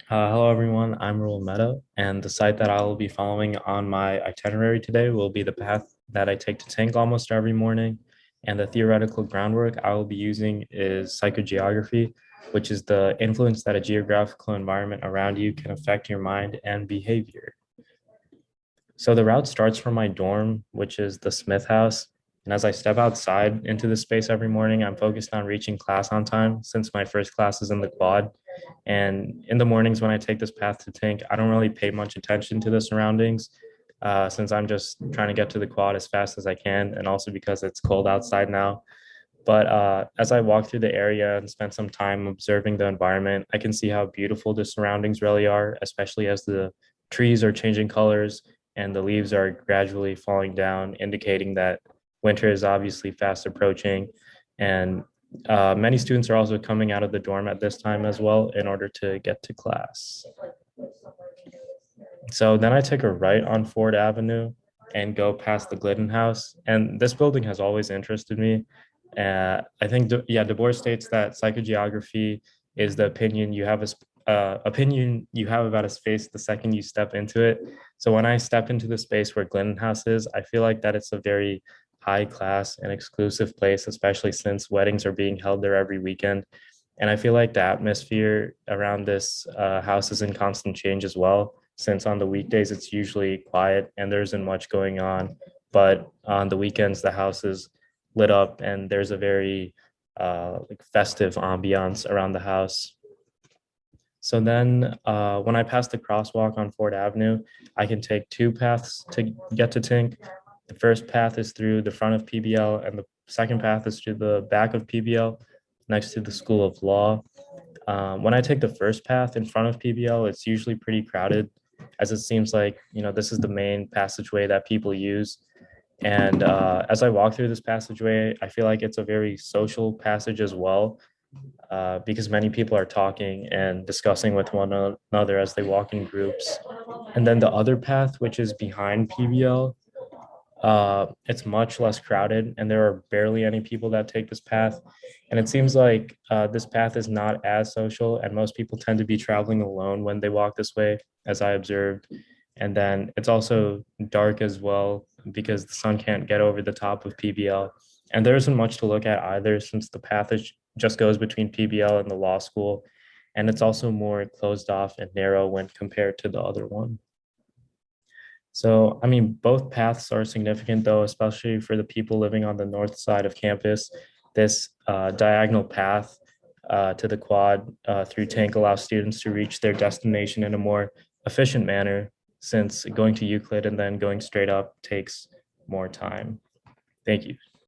Hello everyone, I'm Rule Meta, and the site that I will be following on my itinerary today will be the path that I take to Tink almost every morning. And the theoretical groundwork I will be using is psychogeography, which is the influence that a geographical environment around you can affect your mind and behavior. So the route starts from my dorm, which is the Smith House. And as I step outside into the space every morning, I'm focused on reaching class on time since my first class is in the quad. And in the mornings when I take this path to Tink, I don't really pay much attention to the surroundings since I'm just trying to get to the quad as fast as I can. And also because it's cold outside now. But as I walk through the area and spend some time observing the environment, I can see how beautiful the surroundings really are, especially as the trees are changing colors and the leaves are gradually falling down, indicating that winter is obviously fast approaching. And many students are also coming out of the dorm at this time as well in order to get to class. So then I take a right on Ford Avenue and go past the Glidden House. And this building has always interested me. I think, yeah, Du Bois states that psychogeography is the opinion you have about a space the second you step into it. So when I step into the space where Glidden House is, I feel like that it's a very high class and exclusive place, especially since weddings are being held there every weekend. And I feel like the atmosphere around this house is in constant change as well, since on the weekdays it's usually quiet and there isn't much going on. But on the weekends, the house is lit up and there's a very like festive ambiance around the house. So then when I pass the crosswalk on Ford Avenue, I can take two paths to get to Tink. The first path is through the front of PBL, and the second path is through the back of PBL next to the School of Law. When I take the first path in front of PBL, it's usually pretty crowded, as it seems like, this is the main passageway that people use. And as I walk through this passageway, I feel like it's a very social passage as well, because many people are talking and discussing with one another as they walk in groups. And then the other path, which is behind PBL, it's much less crowded and there are barely any people that take this path. And it seems like this path is not as social, and most people tend to be traveling alone when they walk this way, as I observed. And then it's also dark as well because the sun can't get over the top of PBL. And there isn't much to look at either, since the path is, just goes between PBL and the law school. And it's also more closed off and narrow when compared to the other one. So, I mean, both paths are significant though, especially for the people living on the north side of campus. This diagonal path to the quad through Tank allows students to reach their destination in a more efficient manner, since going to Euclid and then going straight up takes more time. Thank you.